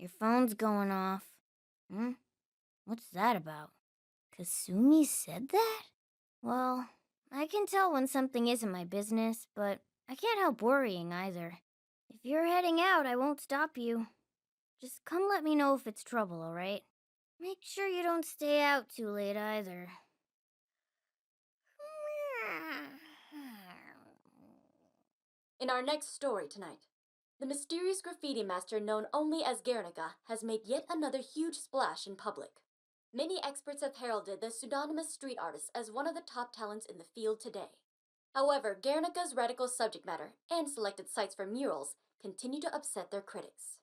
Your phone's going off. Hmm? What's that about? Kasumi said that? Well, I can tell when something isn't my business, but I can't help worrying either. If you're heading out, I won't stop you. Just come let me know if it's trouble, alright? Make sure you don't stay out too late either. In our next story tonight, the mysterious graffiti master known only as Guernica has made yet another huge splash in public. Many experts have heralded the pseudonymous street artist as one of the top talents in the field today. However, Guernica's radical subject matter and selected sites for murals continue to upset their critics.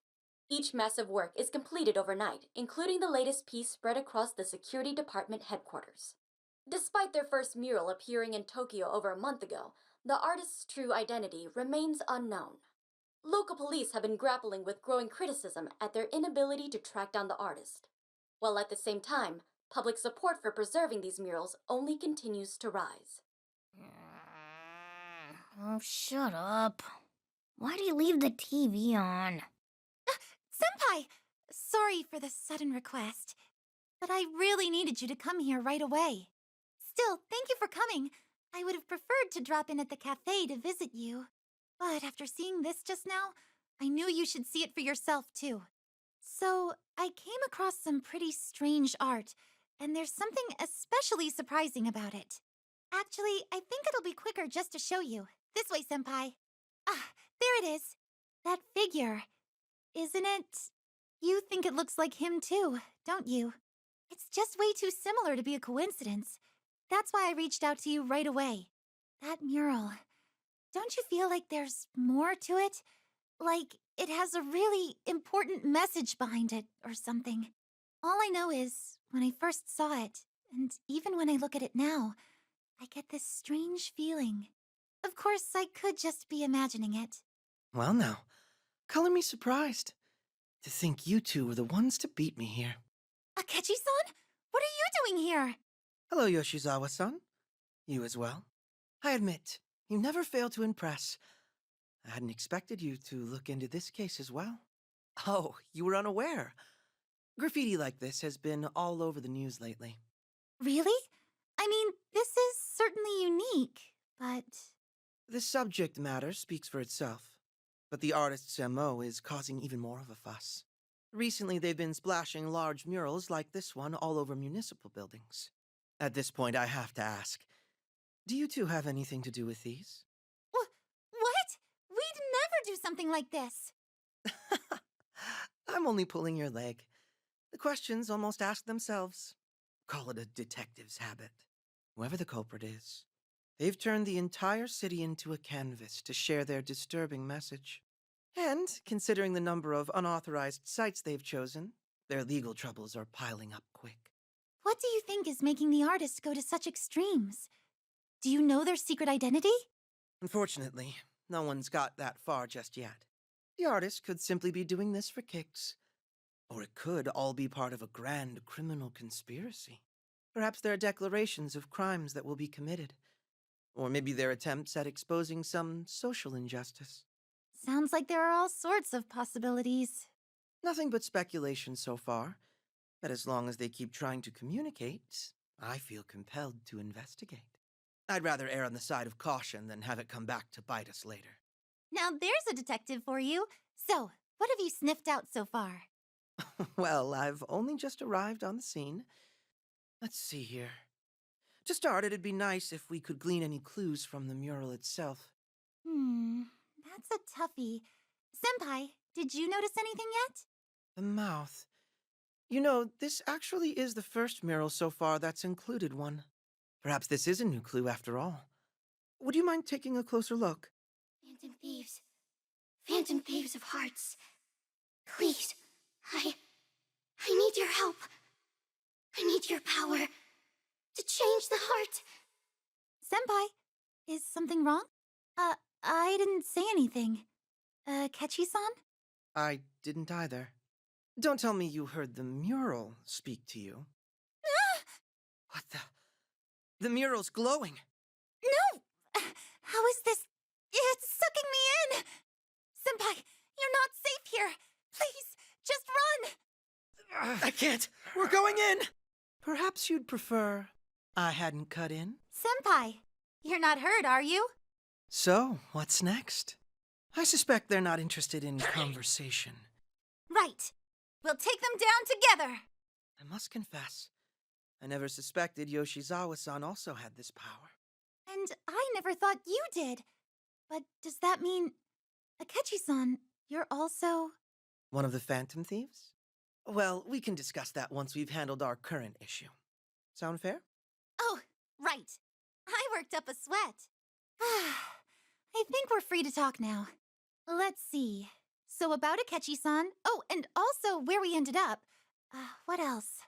Each massive work is completed overnight, including the latest piece spread across the security department headquarters. Despite their first mural appearing in Tokyo over a month ago, the artist's true identity remains unknown. Local police have been grappling with growing criticism at their inability to track down the artist, while at the same time, public support for preserving these murals only continues to rise. Oh, shut up. Why do you leave the TV on? Senpai! Sorry for the sudden request, but I really needed you to come here right away. Still, thank you for coming. I would have preferred to drop in at the cafe to visit you. But after seeing this just now, I knew you should see it for yourself too. So, I came across some pretty strange art, and there's something especially surprising about it. Actually, I think it'll be quicker just to show you. This way, Senpai. Ah, there it is. That figure. Isn't it? You think it looks like him too, don't you? It's just way too similar to be a coincidence. That's why I reached out to you right away. That mural. Don't you feel like there's more to it? Like it has a really important message behind it or something. All I know is, when I first saw it, and even when I look at it now, I get this strange feeling. Of course, I could just be imagining it. Well now, color me surprised. To think you two were the ones to beat me here. Akechi-san? What are you doing here? Hello, Yoshizawa-san. You as well. I admit, you never fail to impress. I hadn't expected you to look into this case as well. Oh, you were unaware. Graffiti like this has been all over the news lately. Really? I mean, this is certainly unique, but... The subject matter speaks for itself, but the artist's MO is causing even more of a fuss. Recently, they've been splashing large murals like this one all over municipal buildings. At this point, I have to ask, do you two have anything to do with these? What? We'd never do something like this. I'm only pulling your leg. The questions almost ask themselves. Call it a detective's habit. Whoever the culprit is, they've turned the entire city into a canvas to share their disturbing message. And, considering the number of unauthorized sites they've chosen, their legal troubles are piling up quick. What do you think is making the artist go to such extremes? Do you know their secret identity? Unfortunately, no one's got that far just yet. The artist could simply be doing this for kicks. Or it could all be part of a grand criminal conspiracy. Perhaps there are declarations of crimes that will be committed. Or maybe their attempts at exposing some social injustice. Sounds like there are all sorts of possibilities. Nothing but speculation so far. But as long as they keep trying to communicate, I feel compelled to investigate. I'd rather err on the side of caution than have it come back to bite us later. Now there's a detective for you. So, what have you sniffed out so far? Well, I've only just arrived on the scene. Let's see here. To start, it'd be nice if we could glean any clues from the mural itself. That's a toughie. Senpai, did you notice anything yet? The mouth. You know, this actually is the first mural so far that's included one. Perhaps this is a new clue after all. Would you mind taking a closer look? Phantom thieves. Phantom thieves of hearts. Please, I need your help. I need your power to change the heart. Senpai, is something wrong? I didn't say anything. Kechi-san? I didn't either. Don't tell me you heard the mural speak to you. What the? The mural's glowing! No! How is this? It's sucking me in! Senpai, you're not safe here! Please, just run! can't! We're going in! Perhaps you'd prefer I hadn't cut in? Senpai, you're not hurt, are you? So, what's next? I suspect they're not interested in conversation. Right. We'll take them down together. I must confess, I never suspected Yoshizawa-san also had this power. And I never thought you did. But does that mean... Akechi-san, you're also... One of the Phantom Thieves? Well, we can discuss that once we've handled our current issue. Sound fair? Oh, right. I worked up a sweat. I think we're free to talk now. Let's see. So about Akechi-san. Oh, and also where we ended up. What else?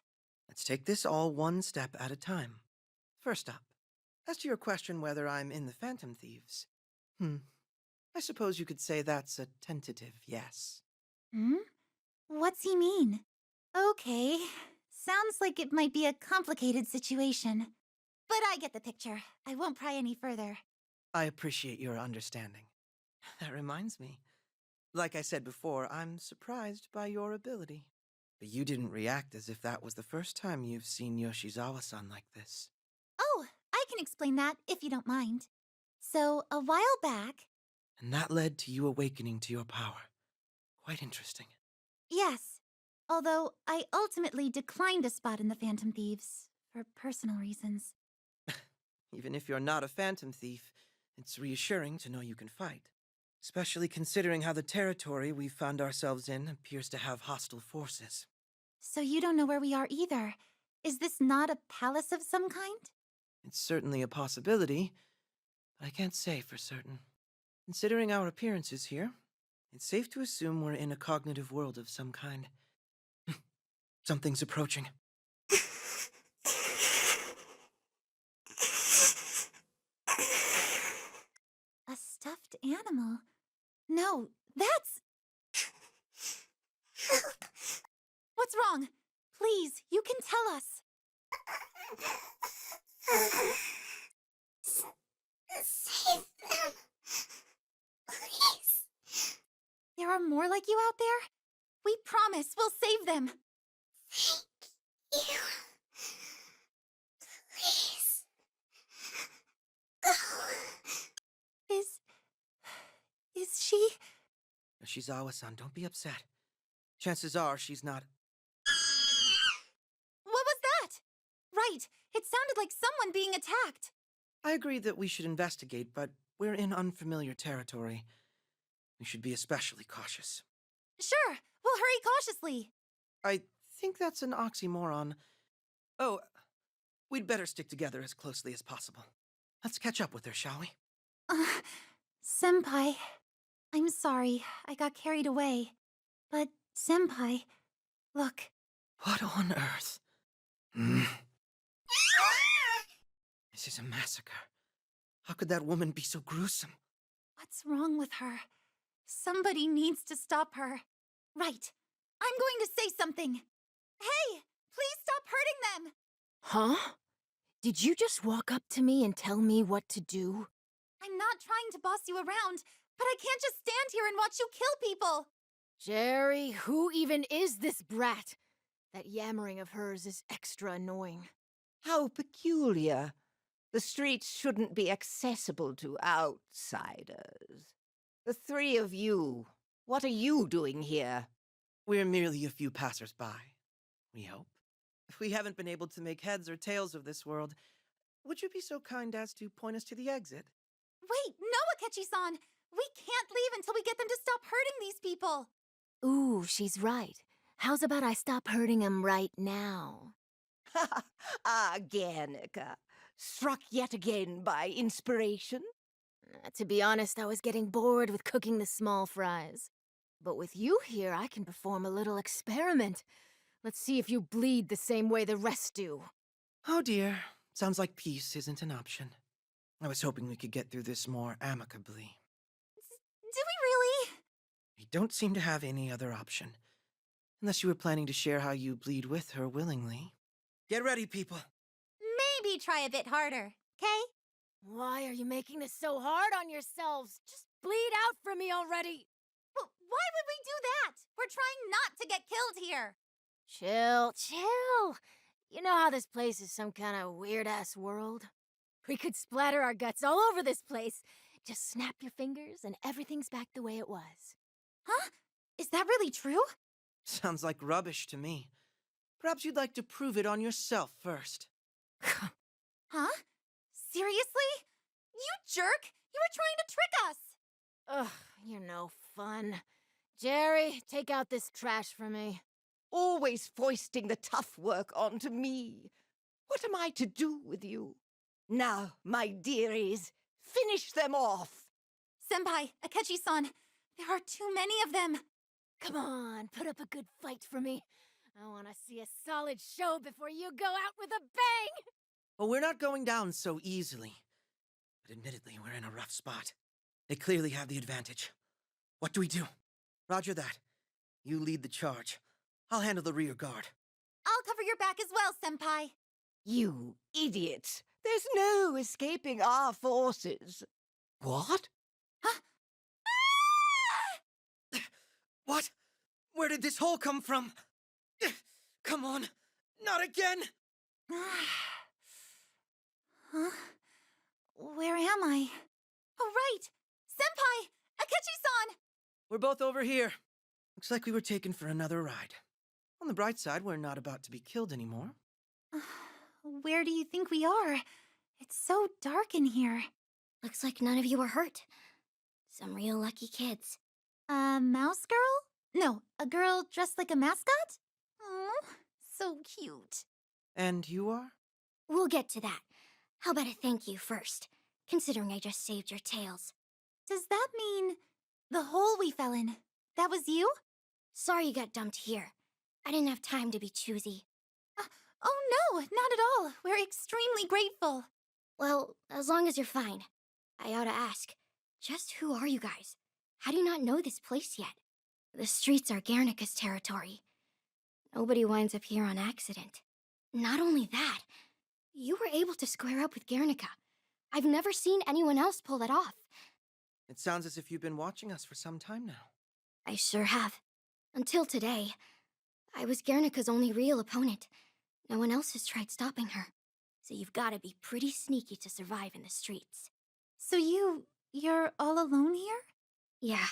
Let's take this all one step at a time. First up, as to your question whether I'm in the Phantom Thieves. I suppose you could say that's a tentative yes. What's he mean? Okay. Sounds like it might be a complicated situation. But I get the picture. I won't pry any further. I appreciate your understanding. That reminds me. Like I said before, I'm surprised by your ability. But you didn't react as if that was the first time you've seen Yoshizawa-san like this. Oh, I can explain that if you don't mind. So, a while back... And that led to you awakening to your power. Quite interesting. Yes. Although I ultimately declined a spot in the Phantom Thieves for personal reasons. Even if you're not a Phantom Thief, it's reassuring to know you can fight. Especially considering how the territory we've found ourselves in appears to have hostile forces. So you don't know where we are either. Is this not a palace of some kind? It's certainly a possibility, but I can't say for certain. Considering our appearances here, it's safe to assume we're in a cognitive world of some kind. Something's approaching. A stuffed animal? No, that's... What's wrong? Please, you can tell us. Save them. Please. There are more like you out there? We promise we'll save them. Thank you. Please. Go. Is she... Yoshizawa-san, don't be upset. Chances are she's not... What was that? Right, it sounded like someone being attacked. I agree that we should investigate, but we're in unfamiliar territory. We should be especially cautious. Sure, we'll hurry cautiously. I think that's an oxymoron. Oh, we'd better stick together as closely as possible. Let's catch up with her, shall we? Senpai, I'm sorry, I got carried away. But, Senpai, look. What on earth? This is a massacre. How could that woman be so gruesome? What's wrong with her? Somebody needs to stop her. Right. I'm going to say something. Hey, please stop hurting them. Huh? Did you just walk up to me and tell me what to do? I'm not trying to boss you around, but I can't just stand here and watch you kill people. Jerry, who even is this brat? That yammering of hers is extra annoying. How peculiar. The streets shouldn't be accessible to outsiders. The three of you, what are you doing here? We're merely a few passers-by. We hope. If we haven't been able to make heads or tails of this world, would you be so kind as to point us to the exit? Wait, no, Akechi-san! We can't leave until we get them to stop hurting these people! Ooh, she's right. How's about I stop hurting him right now? Guernica. Struck yet again by inspiration? To be honest, I was getting bored with cooking the small fries. But with you here, I can perform a little experiment. Let's see if you bleed the same way the rest do. Oh dear. Sounds like peace isn't an option. I was hoping we could get through this more amicably. Do we really? We don't seem to have any other option. Unless you were planning to share how you bleed with her willingly. Get ready, people. Maybe try a bit harder, okay? Why are you making this so hard on yourselves? Just bleed out for me already! Well, why would we do that? We're trying not to get killed here. Chill, chill. You know how this place is some kind of weird-ass world? We could splatter our guts all over this place. Just snap your fingers and everything's back the way it was. Huh? Is that really true? Sounds like rubbish to me. Perhaps you'd like to prove it on yourself first. Huh? Seriously? You jerk! You were trying to trick us! Ugh, you're no fun. Jerry, take out this trash for me. Always foisting the tough work onto me. What am I to do with you? Now, my dearies, finish them off. Senpai, Akechi-san, there are too many of them. Come on, put up a good fight for me. I want to see a solid show before you go out with a bang! Well, we're not going down so easily. But admittedly, we're in a rough spot. They clearly have the advantage. What do we do? Roger that. You lead the charge. I'll handle the rear guard. I'll cover your back as well, Senpai. You idiots! There's no escaping our forces. What? Huh? What? Where did this hole come from? Come on, not again! Huh? Where am I? Oh, right! Senpai! Akechi-san! We're both over here. Looks like we were taken for another ride. On the bright side, we're not about to be killed anymore. Where do you think we are? It's so dark in here. Looks like none of you were hurt. Some real lucky kids. A mouse girl? No, a girl dressed like a mascot? Oh, so cute. And you are? We'll get to that. How about a thank you first, considering I just saved your tails. Does that mean the hole we fell in, that was you? Sorry you got dumped here. I didn't have time to be choosy. Oh no, not at all. We're extremely grateful. Well, as long as you're fine. I ought to ask, just who are you guys? How do you not know this place yet? The streets are Guernica's territory. Nobody winds up here on accident. Not only that, you were able to square up with Guernica. I've never seen anyone else pull that off. It sounds as if you've been watching us for some time now. I sure have. Until today, I was Guernica's only real opponent. No one else has tried stopping her. So you've got to be pretty sneaky to survive in the streets. So you're all alone here? Yeah,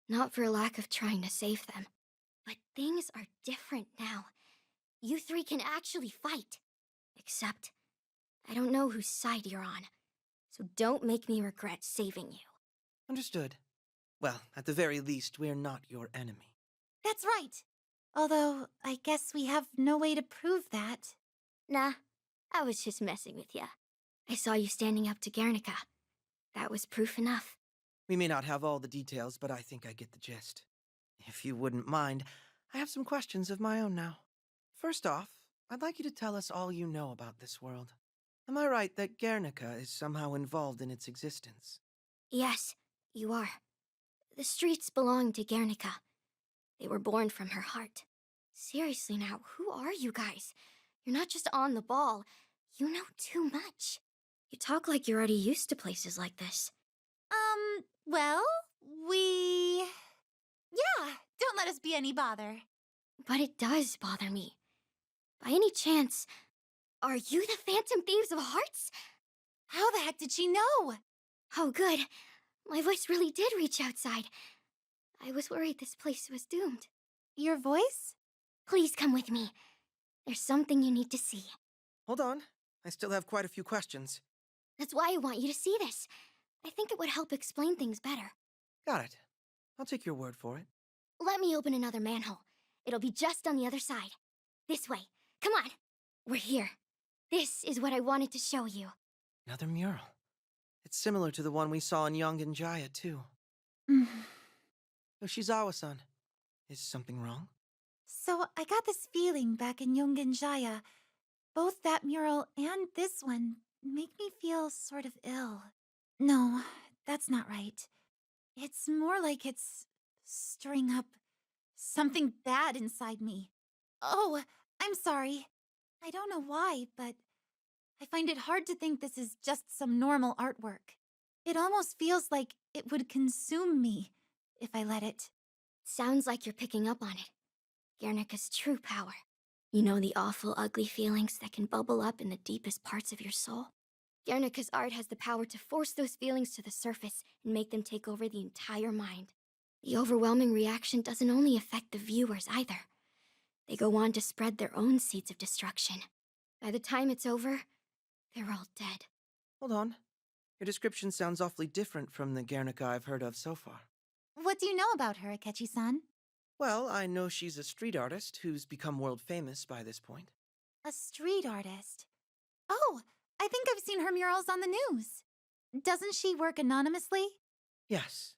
not for lack of trying to save them. But things are different now. You three can actually fight. Except, I don't know whose side you're on. So don't make me regret saving you. Understood. Well, at the very least, we're not your enemy. That's right. Although, I guess we have no way to prove that. Nah, I was just messing with ya. I saw you standing up to Guernica. That was proof enough. We may not have all the details, but I think I get the gist. If you wouldn't mind, I have some questions of my own now. First off, I'd like you to tell us all you know about this world. Am I right that Guernica is somehow involved in its existence? Yes, you are. The streets belong to Guernica. They were born from her heart. Seriously now, who are you guys? You're not just on the ball. You know too much. You talk like you're already used to places like this. Well, yeah, don't let us be any bother. But it does bother me. By any chance, are you the Phantom Thieves of Hearts? How the heck did she know? Oh, good. My voice really did reach outside. I was worried this place was doomed. Your voice? Please come with me. There's something you need to see. Hold on. I still have quite a few questions. That's why I want you to see this. I think it would help explain things better. Got it. I'll take your word for it. Let me open another manhole. It'll be just on the other side. This way. Come on. We're here. This is what I wanted to show you. Another mural. It's similar to the one we saw in Yongen Jaya, too. Yoshizawa-san, is something wrong? So I got this feeling back in Yongen Jaya. Both that mural and this one make me feel sort of ill. No, that's not right. It's more like it's stirring up something bad inside me. Oh, I'm sorry. I don't know why, but I find it hard to think this is just some normal artwork. It almost feels like it would consume me if I let it. Sounds like you're picking up on it. Guernica's true power. You know the awful, ugly feelings that can bubble up in the deepest parts of your soul? Guernica's art has the power to force those feelings to the surface and make them take over the entire mind. The overwhelming reaction doesn't only affect the viewers either. They go on to spread their own seeds of destruction. By the time it's over, they're all dead. Hold on. Your description sounds awfully different from the Guernica I've heard of so far. What do you know about her, Akechi-san? Well, I know she's a street artist who's become world famous by this point. A street artist. Oh, I think I've seen her murals on the news. Doesn't she work anonymously? Yes.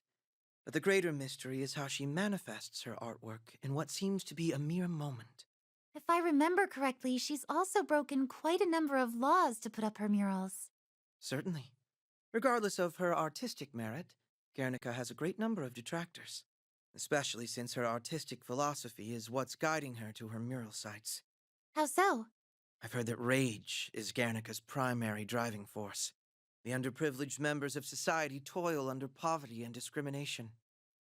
But the greater mystery is how she manifests her artwork in what seems to be a mere moment. If I remember correctly, she's also broken quite a number of laws to put up her murals. Certainly. Regardless of her artistic merit, Guernica has a great number of detractors, especially since her artistic philosophy is what's guiding her to her mural sites. How so? I've heard that rage is Guernica's primary driving force. The underprivileged members of society toil under poverty and discrimination.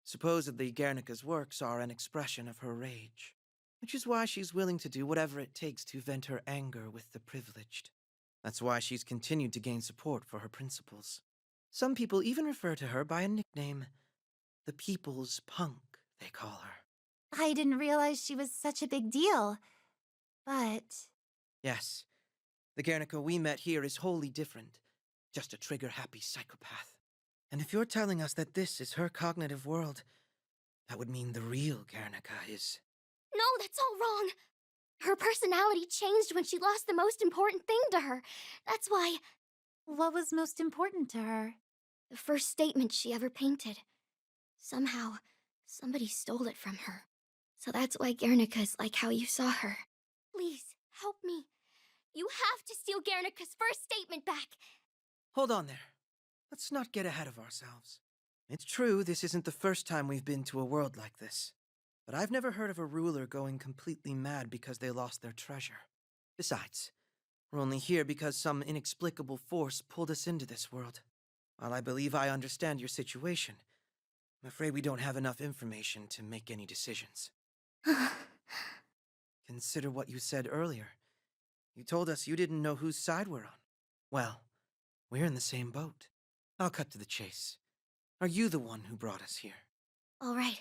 Supposedly, Guernica's works are an expression of her rage, which is why she's willing to do whatever it takes to vent her anger with the privileged. That's why she's continued to gain support for her principles. Some people even refer to her by a nickname, the People's Punk, they call her. I didn't realize she was such a big deal. But Yes, the Guernica we met here is wholly different. Just a trigger-happy psychopath. And if you're telling us that this is her cognitive world, that would mean the real Guernica is... No, that's all wrong. Her personality changed when she lost the most important thing to her. That's why what was most important to her? the first statement she ever painted. Somehow, somebody stole it from her. So that's why Guernica is like how you saw her. Please, help me. You have to steal Guernica's first statement back. Hold on there. Let's not get ahead of ourselves. It's true this isn't the first time we've been to a world like this. But I've never heard of a ruler going completely mad because they lost their treasure. Besides, we're only here because some inexplicable force pulled us into this world. While I believe I understand your situation, I'm afraid we don't have enough information to make any decisions. Consider what you said earlier. You told us you didn't know whose side we're on. Well, we're in the same boat. I'll cut to the chase. Are you the one who brought us here? All right,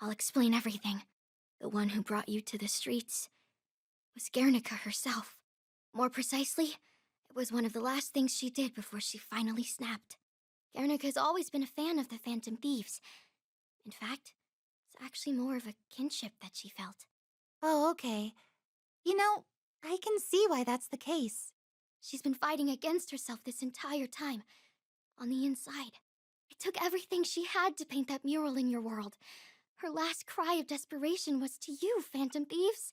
I'll explain everything. The one who brought you to the streets was Guernica herself. More precisely, it was one of the last things she did before she finally snapped. Guernica's always been a fan of the Phantom Thieves. In fact, it's actually more of a kinship that she felt. Oh, okay. You know, I can see why that's the case. She's been fighting against herself this entire time, on the inside. It took everything she had to paint that mural in your world. Her last cry of desperation was to you, Phantom Thieves.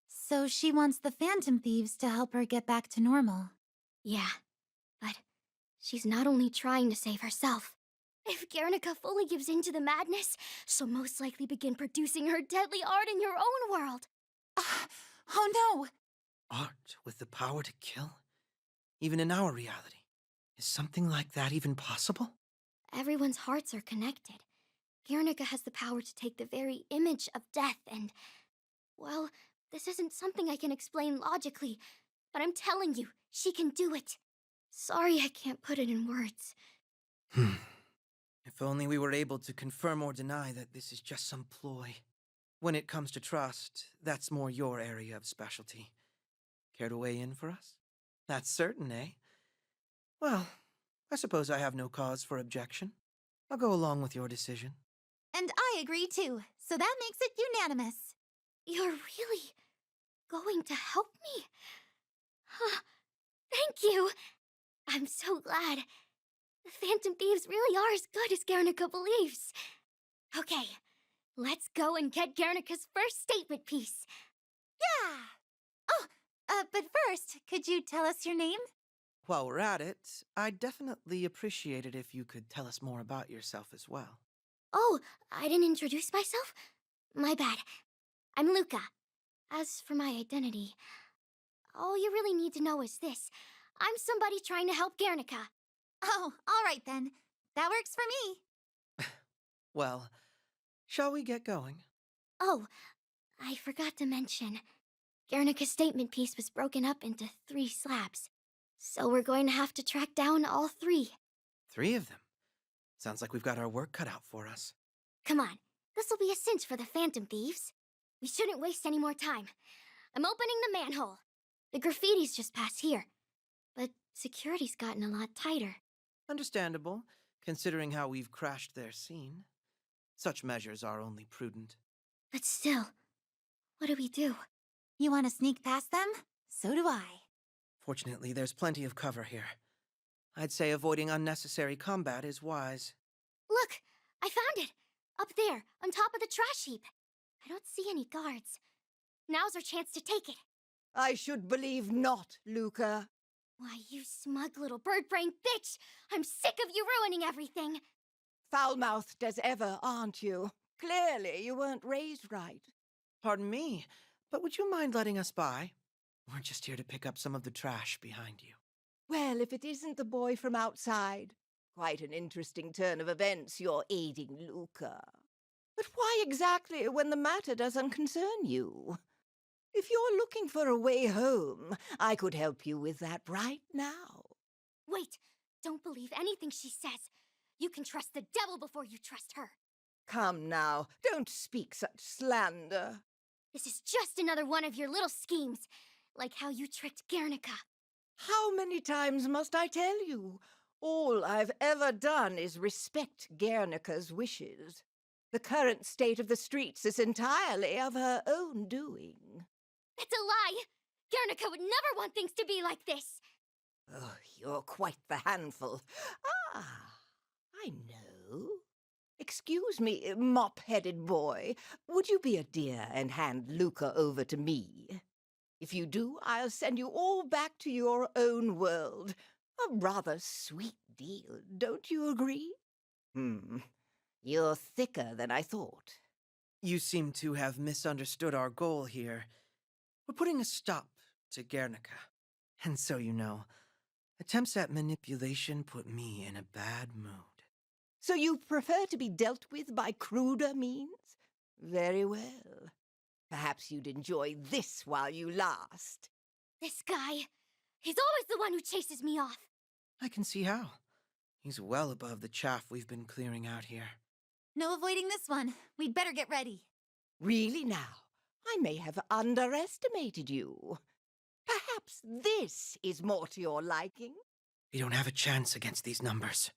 So she wants the Phantom Thieves to help her get back to normal. Yeah, but she's not only trying to save herself. If Guernica fully gives in to the madness, she'll most likely begin producing her deadly art in your own world. Oh no! Art with the power to kill? Even in our reality. Is something like that even possible? Everyone's hearts are connected. Guernica has the power to take the very image of death and... Well, this isn't something I can explain logically, but I'm telling you, she can do it. Sorry I can't put it in words. If only we were able to confirm or deny that this is just some ploy. When it comes to trust, that's more your area of specialty. Care to weigh in for us? That's certain, eh? Well, I suppose I have no cause for objection. I'll go along with your decision. And I agree too, so that makes it unanimous. You're really going to help me? Thank you! I'm so glad. The Phantom Thieves really are as good as Guernica believes. Okay, let's go and get Guernica's first statement piece. Yeah! Oh, but first, could you tell us your name? While we're at it, I'd definitely appreciate it if you could tell us more about yourself as well. Oh, I didn't introduce myself? My bad. I'm Luca. As for my identity, all you really need to know is this. I'm somebody trying to help Guernica. Oh, all right then. That works for me. Well, shall we get going? Oh, I forgot to mention. Guernica's statement piece was broken up into 3 slabs. So we're going to have to track down all 3. 3 of them. Sounds like we've got our work cut out for us. Come on, this'll be a cinch for the Phantom Thieves. We shouldn't waste any more time. I'm opening the manhole. The graffiti's just past here. But security's gotten a lot tighter. Understandable, considering how we've crashed their scene. Such measures are only prudent. But still, what do we do? You want to sneak past them? So do I. Fortunately, there's plenty of cover here. I'd say avoiding unnecessary combat is wise. Look, I found it! Up there, on top of the trash heap. I don't see any guards. Now's our chance to take it. I should believe not, Luca. Why, you smug little bird-brained bitch! I'm sick of you ruining everything! Foul-mouthed as ever, aren't you? Clearly, you weren't raised right. Pardon me, but would you mind letting us by? We're just here to pick up some of the trash behind you. Well, if it isn't the boy from outside. Quite an interesting turn of events you're aiding Luca. But why exactly when the matter doesn't concern you? If you're looking for a way home, I could help you with that right now. Wait, don't believe anything she says. You can trust the devil before you trust her. Come now, don't speak such slander. This is just another one of your little schemes, like how you tricked Guernica. How many times must I tell you? All I've ever done is respect Guernica's wishes. The current state of the streets is entirely of her own doing. That's a lie! Guernica would never want things to be like this! Oh, you're quite the handful. Ah, I know. Excuse me, mop-headed boy. Would you be a dear and hand Luca over to me? If you do, I'll send you all back to your own world. A rather sweet deal, don't you agree? You're thicker than I thought. You seem to have misunderstood our goal here. We're putting a stop to Guernica. And so you know, attempts at manipulation put me in a bad mood. So you prefer to be dealt with by cruder means? Very well. Perhaps you'd enjoy this while you last. This guy, he's always the one who chases me off. I can see how. He's well above the chaff we've been clearing out here. No avoiding this one. We'd better get ready. Really now, I may have underestimated you. Perhaps this is more to your liking. We don't have a chance against these numbers.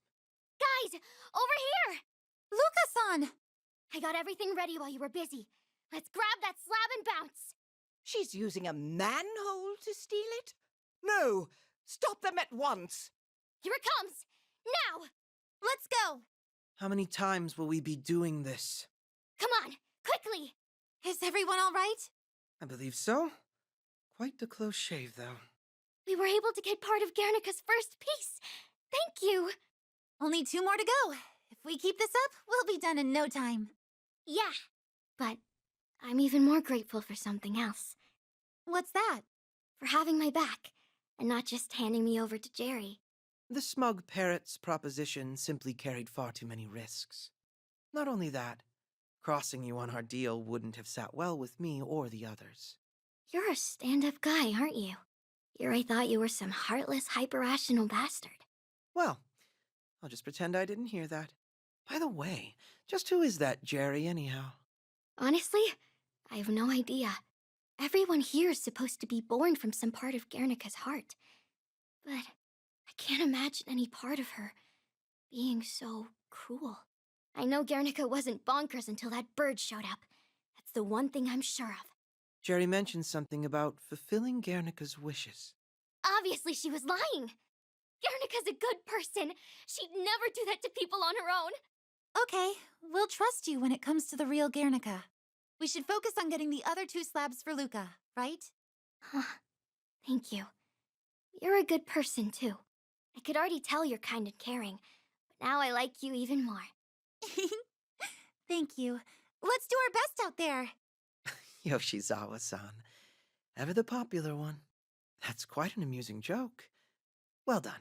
Guys, over here! Luca-san! I got everything ready while you were busy. Let's grab that slab and bounce. She's using a manhole to steal it? No! Stop them at once! Here it comes! Now! Let's go! How many times will we be doing this? Come on, quickly! Is everyone all right? I believe so. Quite the close shave, though. We were able to get part of Guernica's first piece. Thank you. Only 2 more to go. If we keep this up, we'll be done in no time. Yeah, but I'm even more grateful for something else. What's that? For having my back, and not just handing me over to Jerry. The smug parrot's proposition simply carried far too many risks. Not only that, crossing you on our deal wouldn't have sat well with me or the others. You're a stand-up guy, aren't you? Here I thought you were some heartless, hyper-rational bastard. Well, I'll just pretend I didn't hear that. By the way, just who is that Jerry, anyhow? Honestly, I have no idea. Everyone here is supposed to be born from some part of Guernica's heart. But I can't imagine any part of her being so cruel. I know Guernica wasn't bonkers until that bird showed up. That's the one thing I'm sure of. Jerry mentioned something about fulfilling Guernica's wishes. Obviously she was lying. Guernica's a good person. She'd never do that to people on her own. Okay, we'll trust you when it comes to the real Guernica. We should focus on getting the other 2 slabs for Luca, right? Thank you. You're a good person, too. I could already tell you're kind and caring, but now I like you even more. Thank you. Let's do our best out there. Yoshizawa-san. Ever the popular one. That's quite an amusing joke. Well done.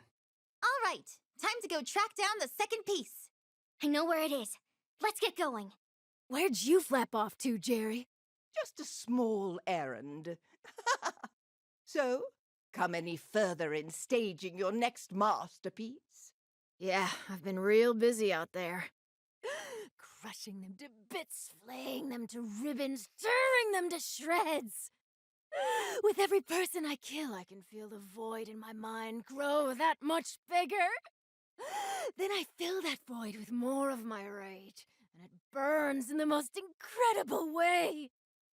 All right, time to go track down the second piece. I know where it is. Let's get going. Where'd you flap off to, Jerry? Just a small errand. So, come any further in staging your next masterpiece? Yeah, I've been real busy out there. Crushing them to bits, flaying them to ribbons, tearing them to shreds. With every person I kill, I can feel the void in my mind grow that much bigger. Then I fill that void with more of my rage, and it burns in the most incredible way.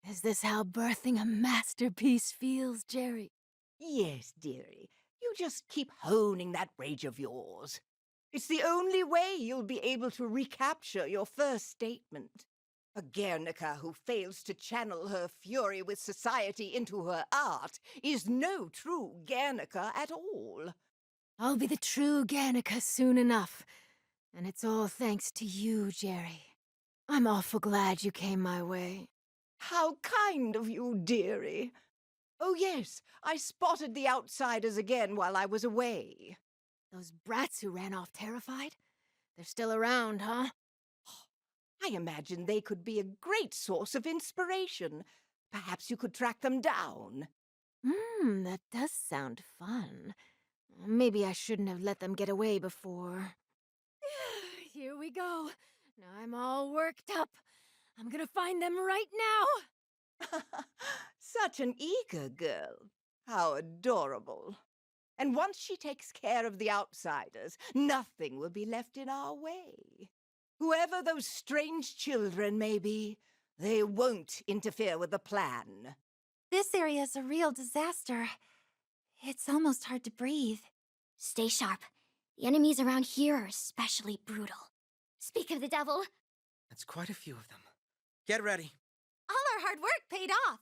Is this how birthing a masterpiece feels, Jerry? Yes, dearie. You just keep honing that rage of yours. It's the only way you'll be able to recapture your first statement. A Guernica who fails to channel her fury with society into her art is no true Guernica at all. I'll be the true Guernica soon enough, and it's all thanks to you, Jerry. I'm awful glad you came my way. How kind of you, dearie. Oh, yes, I spotted the outsiders again while I was away. Those brats who ran off terrified? They're still around, huh? I imagine they could be a great source of inspiration. Perhaps you could track them down. That does sound fun. Maybe I shouldn't have let them get away before. Here we go. Now I'm all worked up. I'm gonna find them right now. Such an eager girl. How adorable. And once she takes care of the outsiders, nothing will be left in our way. Whoever those strange children may be, they won't interfere with the plan. This area's a real disaster. It's almost hard to breathe. Stay sharp. The enemies around here are especially brutal. Speak of the devil. That's quite a few of them. Get ready. All our hard work paid off.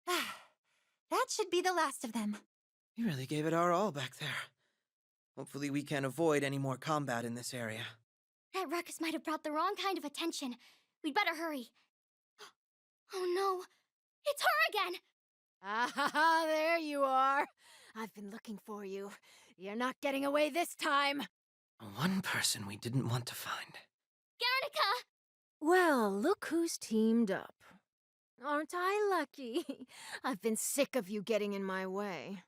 That should be the last of them. We really gave it our all back there. Hopefully we can avoid any more combat in this area. That ruckus might have brought the wrong kind of attention. We'd better hurry. Oh no, it's her again! Ah, there you are. I've been looking for you. You're not getting away this time. One person we didn't want to find. Guernica! Well, look who's teamed up. Aren't I lucky? I've been sick of you getting in my way.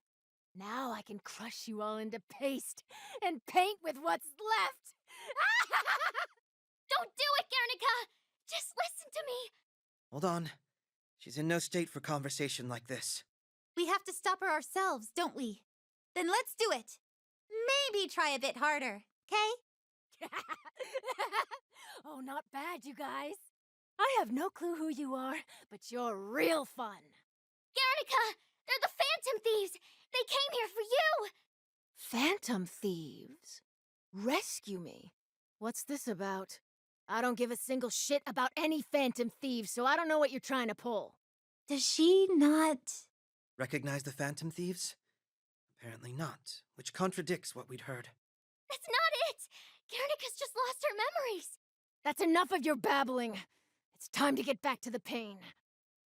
Now I can crush you all into paste and paint with what's left. Don't do it, Guernica! Just listen to me! Hold on. She's in no state for conversation like this. We have to stop her ourselves, don't we? Then let's do it. Maybe try a bit harder, okay? Oh, not bad, you guys. I have no clue who you are, but you're real fun. Guernica! They're the Phantom Thieves! They came here for you! Phantom thieves? Rescue me? What's this about? I don't give a single shit about any phantom thieves, so I don't know what you're trying to pull. Does she not... Recognize the Phantom Thieves? Apparently not, which contradicts what we'd heard. That's not it! Guernica's just lost her memories! That's enough of your babbling. It's time to get back to the pain.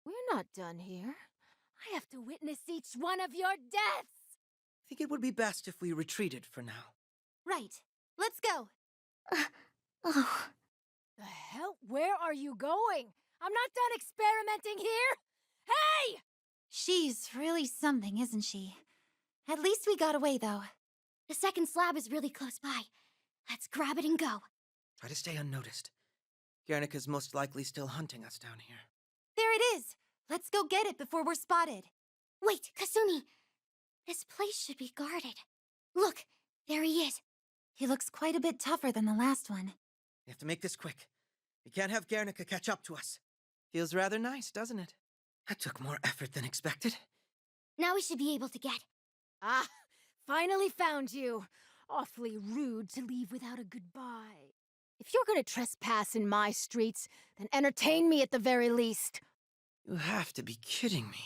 We're not done here. I have to witness each one of your deaths! I think it would be best if we retreated for now. Right. Let's go. Oh, The hell? Where are you going? I'm not done experimenting here! Hey! She's really something, isn't she? At least we got away, though. the second slab is really close by. Let's grab it and go. Try to stay unnoticed. Guernica's most likely still hunting us down here. There it is! Let's go get it before we're spotted. Wait, Kasumi! This place should be guarded. Look, there he is. He looks quite a bit tougher than the last one. We have to make this quick. We can't have Guernica catch up to us. Feels rather nice, doesn't it? That took more effort than expected. Now we should be able to get... Ah, finally found you. Awfully rude to leave without a goodbye. If you're gonna trespass in my streets, then entertain me at the very least. You have to be kidding me.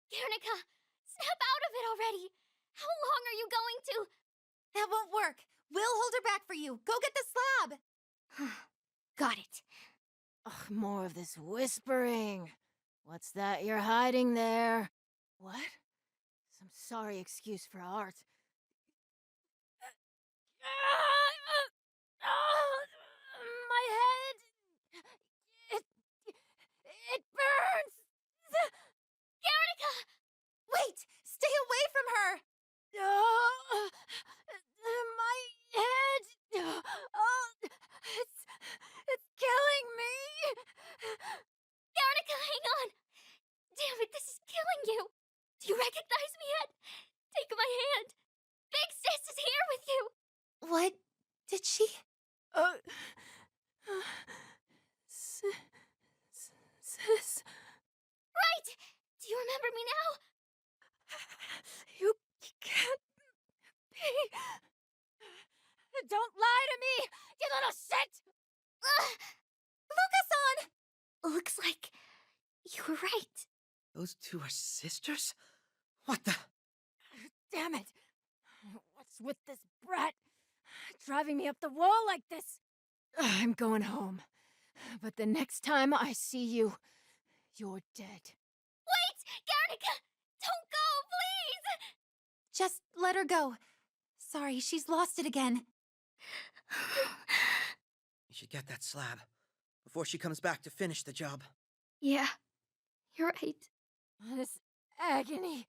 Guernica, snap out of it already! How long are you going to... That won't work. We'll hold her back for you. Go get the slab. Got it. Ugh, more of this whispering. What's that you're hiding there? What? Some sorry excuse for art. My head! It burns! scared me now? You can't be. Don't lie to me, you little shit! Lucas-san! Looks like you were right. Those two are sisters? What the? Damn it! What's with this brat? Driving me up the wall like this? I'm going home. But the next time I see you, you're dead. Wait! Guernica! Don't go, please! Just let her go. Sorry, she's lost it again. You should get that slab before she comes back to finish the job. Yeah, you're right. This agony.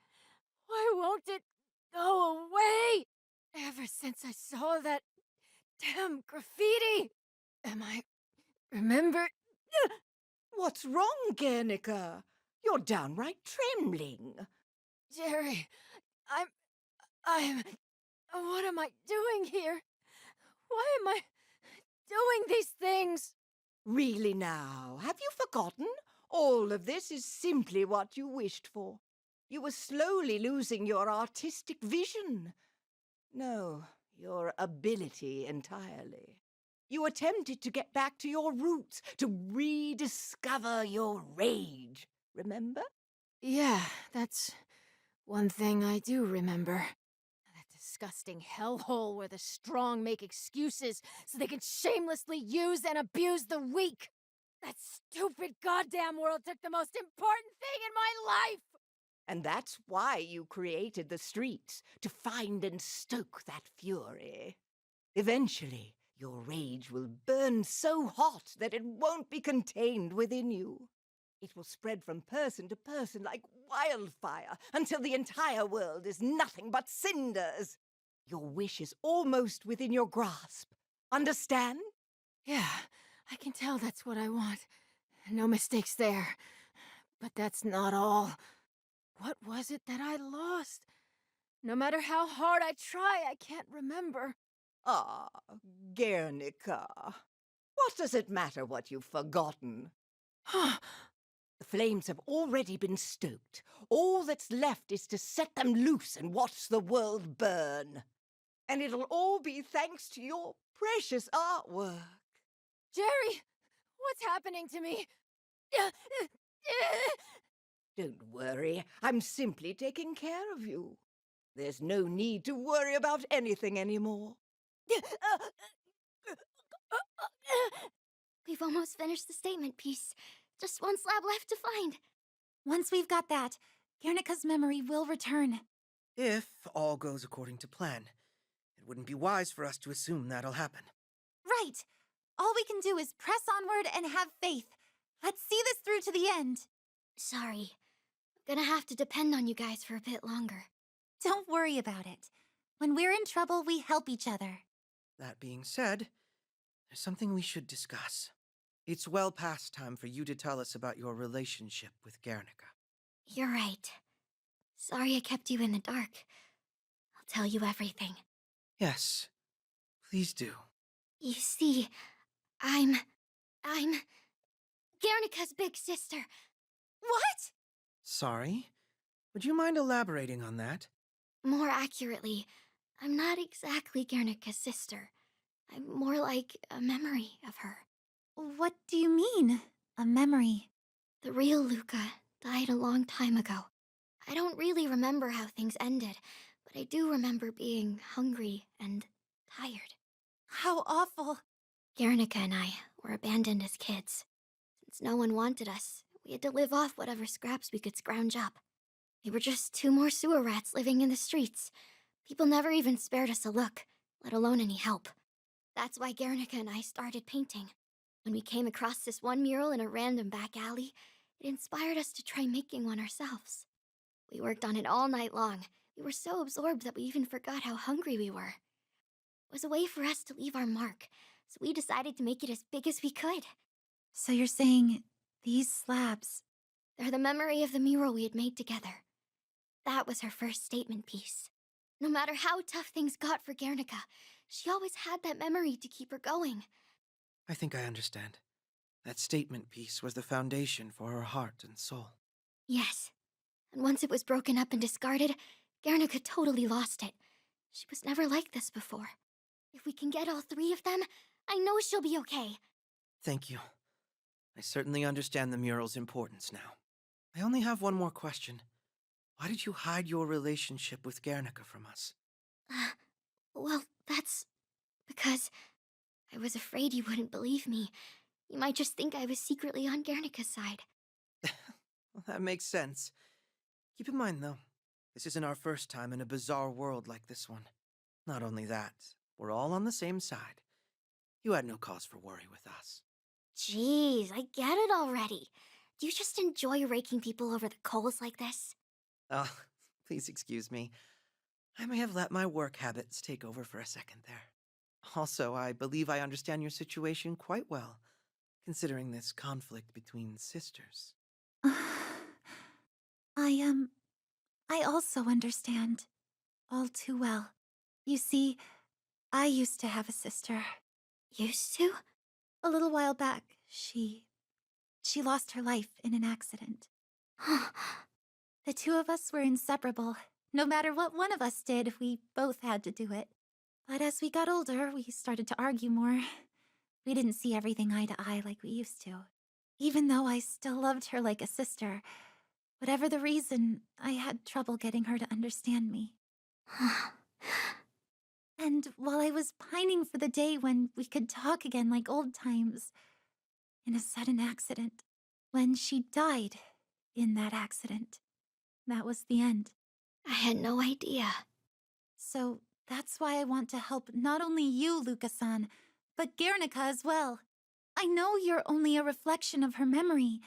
Why won't it go away? Ever since I saw that damn graffiti. Am I remembered? What's wrong, Guernica? You're downright trembling. Jerry, I'm. What am I doing here? Why am I doing these things? Really now, have you forgotten? All of this is simply what you wished for. You were slowly losing your artistic vision. No, your ability entirely. You attempted to get back to your roots, to rediscover your rage. Remember? Yeah, that's one thing I do remember. That disgusting hellhole where the strong make excuses so they can shamelessly use and abuse the weak. That stupid goddamn world took the most important thing in my life! And that's why you created the streets, to find and stoke that fury. Eventually, your rage will burn so hot that it won't be contained within you. It will spread from person to person like wildfire until the entire world is nothing but cinders. Your wish is almost within your grasp. Understand? Yeah, I can tell that's what I want. No mistakes there. But that's not all. What was it that I lost? No matter how hard I try, I can't remember. Ah, Guernica. What does it matter what you've forgotten? The flames have already been stoked. All that's left is to set them loose and watch the world burn. And it'll all be thanks to your precious artwork. Jerry, what's happening to me? Don't worry, I'm simply taking care of you. There's no need to worry about anything anymore. We've almost finished the statement piece. Just one slab left to find. Once we've got that, Guernica's memory will return. If all goes according to plan, it wouldn't be wise for us to assume that'll happen. Right. All we can do is press onward and have faith. Let's see this through to the end. Sorry. I'm gonna have to depend on you guys for a bit longer. Don't worry about it. When we're in trouble, we help each other. That being said, there's something we should discuss. It's well past time for you to tell us about your relationship with Guernica. You're right. Sorry I kept you in the dark. I'll tell you everything. Yes, please do. You see, I'm Guernica's big sister. What? Sorry? Would you mind elaborating on that? More accurately, I'm not exactly Guernica's sister. I'm more like a memory of her. What do you mean, a memory? The real Luca died a long time ago. I don't really remember how things ended, but I do remember being hungry and tired. How awful. Guernica and I were abandoned as kids. Since no one wanted us, we had to live off whatever scraps we could scrounge up. We were just two more sewer rats living in the streets. People never even spared us a look, let alone any help. That's why Guernica and I started painting. When we came across this one mural in a random back alley, it inspired us to try making one ourselves. We worked on it all night long. We were so absorbed that we even forgot how hungry we were. It was a way for us to leave our mark, so we decided to make it as big as we could. So you're saying these slabs... They're the memory of the mural we had made together. That was her first statement piece. No matter how tough things got for Guernica, she always had that memory to keep her going. I think I understand. That statement piece was the foundation for her heart and soul. Yes. And once it was broken up and discarded, Guernica totally lost it. She was never like this before. If we can get all three of them, I know she'll be okay. Thank you. I certainly understand the mural's importance now. I only have one more question. Why did you hide your relationship with Guernica from us? Well, that's because I was afraid you wouldn't believe me. You might just think I was secretly on Guernica's side. Well, that makes sense. Keep in mind, though, this isn't our first time in a bizarre world like this one. Not only that, we're all on the same side. You had no cause for worry with us. Jeez, I get it already. Do you just enjoy raking people over the coals like this? Oh, please excuse me. I may have let my work habits take over for a second there. Also, I believe I understand your situation quite well, considering this conflict between sisters. I also understand. All too well. You see, I used to have a sister. Used to? A little while back, she lost her life in an accident. The two of us were inseparable. No matter what one of us did, we both had to do it. But as we got older, we started to argue more. We didn't see everything eye to eye like we used to. Even though I still loved her like a sister, whatever the reason, I had trouble getting her to understand me. And while I was pining for the day when we could talk again like old times, in a sudden accident, when she died in that accident, that was the end. I had no idea. So that's why I want to help not only you, Luca-san, but Guernica as well. I know you're only a reflection of her memory,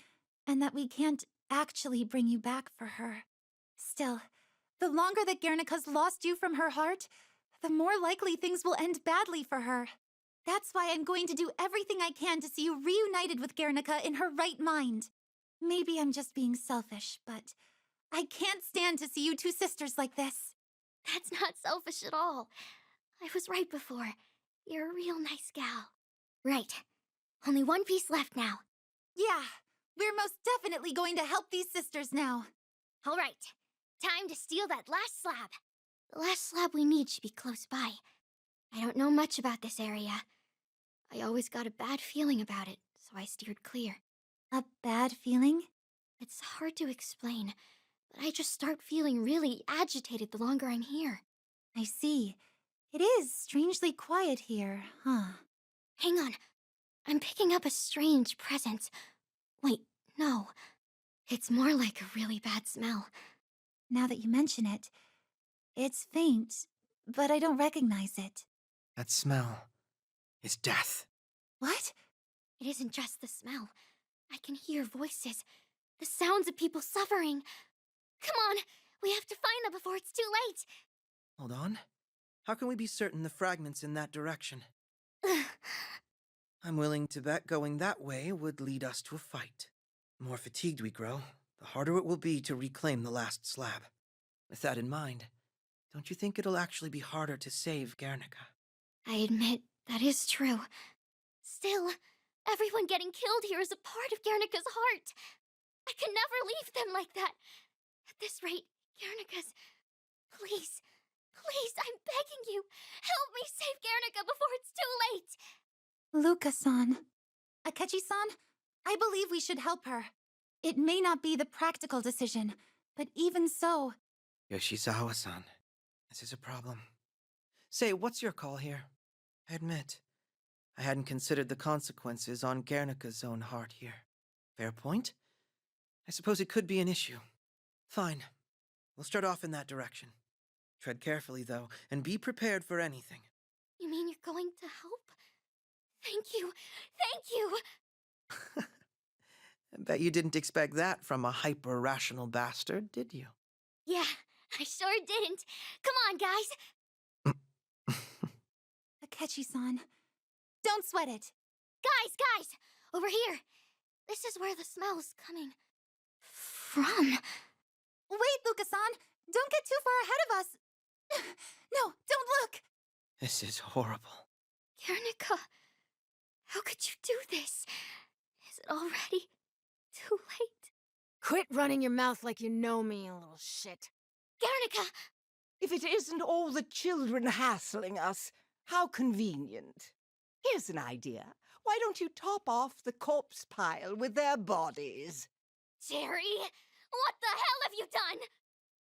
and that we can't actually bring you back for her. Still, the longer that Guernica's lost you from her heart, the more likely things will end badly for her. That's why I'm going to do everything I can to see you reunited with Guernica in her right mind. Maybe I'm just being selfish, but I can't stand to see you two sisters like this. That's not selfish at all. I was right before. You're a real nice gal. Right. Only one piece left now. Yeah, we're most definitely going to help these sisters now. All right. Time to steal that last slab. The last slab we need should be close by. I don't know much about this area. I always got a bad feeling about it, so I steered clear. A bad feeling? It's hard to explain, but I just start feeling really agitated the longer I'm here. I see. It is strangely quiet here, huh? Hang on. I'm picking up a strange presence. Wait, no. It's more like a really bad smell. Now that you mention it, it's faint, but I don't recognize it. That smell is death. What? It isn't just the smell. I can hear voices. The sounds of people suffering. Come on, we have to find them before it's too late. Hold on. How can we be certain the fragment's in that direction? I'm willing to bet going that way would lead us to a fight. The more fatigued we grow, the harder it will be to reclaim the last slab. With that in mind, don't you think it'll actually be harder to save Guernica? I admit, that is true. Still, everyone getting killed here is a part of Guernica's heart. I can never leave them like that. At this rate, Guernica's... Please, please, I'm begging you. Help me save Guernica before it's too late. Luca-san. Akechi-san, I believe we should help her. It may not be the practical decision, but even so... Yoshizawa-san, this is a problem. Say, what's your call here? I admit, I hadn't considered the consequences on Guernica's own heart here. Fair point. I suppose it could be an issue. Fine. We'll start off in that direction. Tread carefully, though, and be prepared for anything. You mean you're going to help? Thank you. Thank you. I bet you didn't expect that from a hyper-rational bastard, did you? Yeah, I sure didn't. Come on, guys. Akechi-san, don't sweat it. Guys! Over here. This is where the smell's coming from. Wait, Luca-san! Don't get too far ahead of us! No, don't look! This is horrible. Guernica, how could you do this? Is it already too late? Quit running your mouth like you know me, you little shit. Guernica! If it isn't all the children hassling us, how convenient. Here's an idea. Why don't you top off the corpse pile with their bodies? Jerry! What the hell have you done?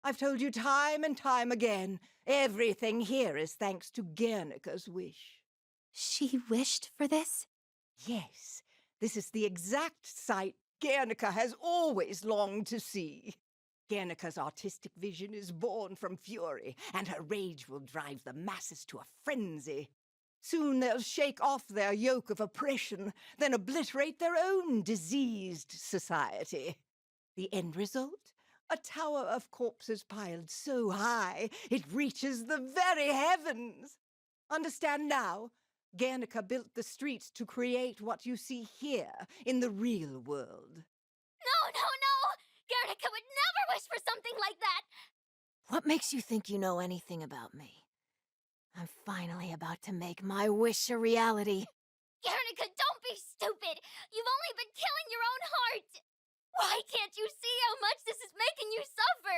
I've told you time and time again, everything here is thanks to Guernica's wish. She wished for this? Yes, this is the exact sight Guernica has always longed to see. Guernica's artistic vision is born from fury, and her rage will drive the masses to a frenzy. Soon they'll shake off their yoke of oppression, then obliterate their own diseased society. The end result? A tower of corpses piled so high it reaches the very heavens. Understand now? Guernica built the streets to create what you see here in the real world. No, no, no! Guernica would never wish for something like that! What makes you think you know anything about me? I'm finally about to make my wish a reality. Guernica, don't be stupid! You've only been killing your own heart! Why can't you see how much this is making you suffer?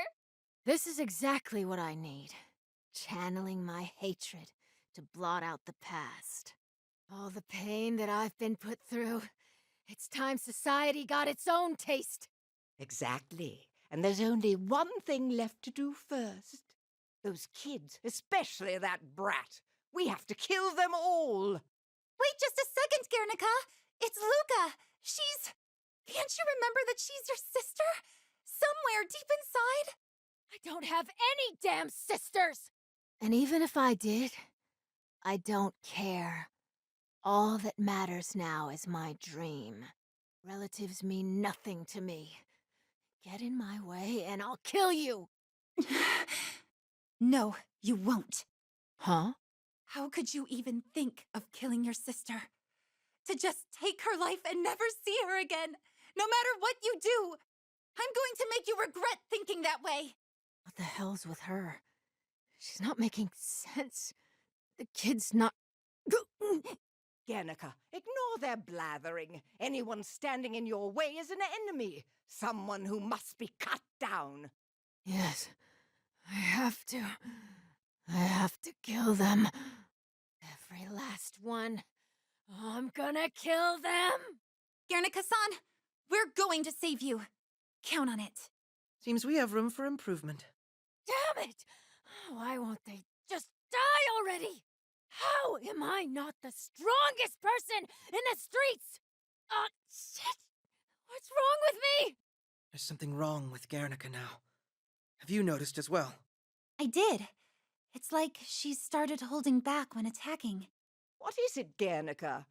This is exactly what I need. Channeling my hatred to blot out the past. All the pain that I've been put through. It's time society got its own taste. Exactly. And there's only one thing left to do first. Those kids, especially that brat. We have to kill them all. Wait just a second, Guernica! It's Luca! She's... Can't you remember that she's your sister? Somewhere deep inside? I don't have any damn sisters! And even if I did, I don't care. All that matters now is my dream. Relatives mean nothing to me. Get in my way and I'll kill you! No, you won't. Huh? How could you even think of killing your sister? To just take her life and never see her again, no matter what you do! I'm going to make you regret thinking that way! What the hell's with her? She's not making sense. The kid's not... Guernica, ignore their blathering. Anyone standing in your way is an enemy. Someone who must be cut down. Yes, I have to. I have to kill them. Every last one. I'm gonna kill them! Guernica-san, we're going to save you. Count on it. Seems we have room for improvement. Damn it! Why won't they just die already? How am I not the strongest person in the streets? Shit! What's wrong with me? There's something wrong with Guernica now. Have you noticed as well? I did. It's like she's started holding back when attacking. What is it, Guernica?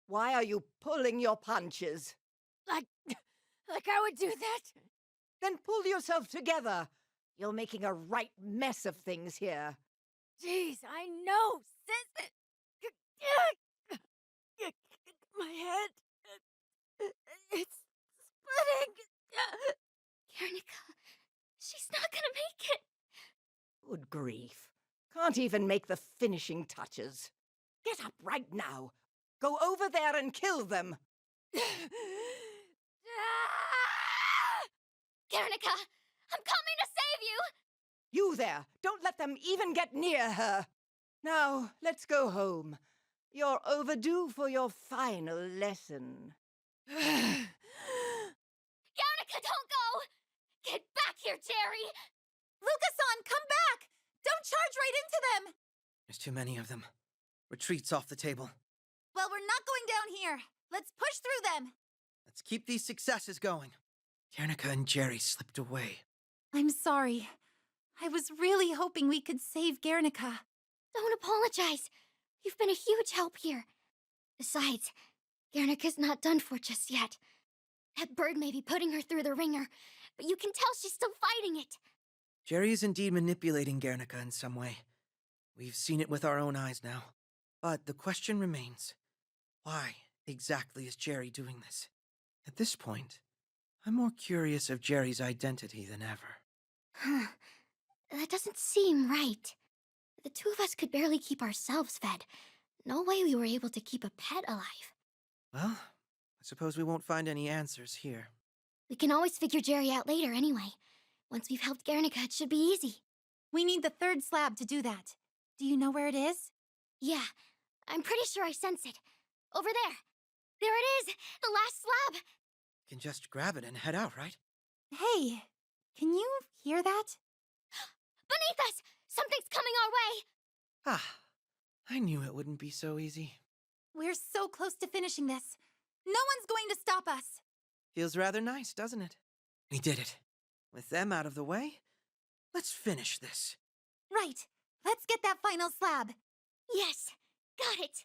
Why are you pulling your punches? Like I would do that? Then pull yourself together. You're making a right mess of things here. Jeez, I know, sis. My head. It's splitting. Guernica, she's not gonna make it. Good grief. Can't even make the finishing touches. Get up right now. Go over there and kill them. Guernica, I'm coming to save you! You there, don't let them even get near her. Now, let's go home. You're overdue for your final lesson. Guernica, don't go! Get back here, Jerry! Luca-san, come back! Don't charge right into them! There's too many of them. Retreat's off the table. Well, we're not going down here. Let's push through them. Let's keep these successes going. Guernica and Jerry slipped away. I'm sorry. I was really hoping we could save Guernica. Don't apologize. You've been a huge help here. Besides, Guernica's not done for just yet. That bird may be putting her through the ringer, but you can tell she's still fighting it. Jerry is indeed manipulating Guernica in some way. We've seen it with our own eyes now. But the question remains, why exactly is Jerry doing this? At this point, I'm more curious of Jerry's identity than ever. Huh. That doesn't seem right. The two of us could barely keep ourselves fed. No way we were able to keep a pet alive. Well, I suppose we won't find any answers here. We can always figure Jerry out later anyway. Once we've helped Guernica, it should be easy. We need the third slab to do that. Do you know where it is? Yeah, I'm pretty sure I sense it. Over there. There it is! The last slab! Can just grab it and head out, right? Hey, can you hear that? Beneath us! Something's coming our way! Ah, I knew it wouldn't be so easy. We're so close to finishing this. No one's going to stop us. Feels rather nice, doesn't it? We did it. With them out of the way, let's finish this. Right. Let's get that final slab. Yes, got it.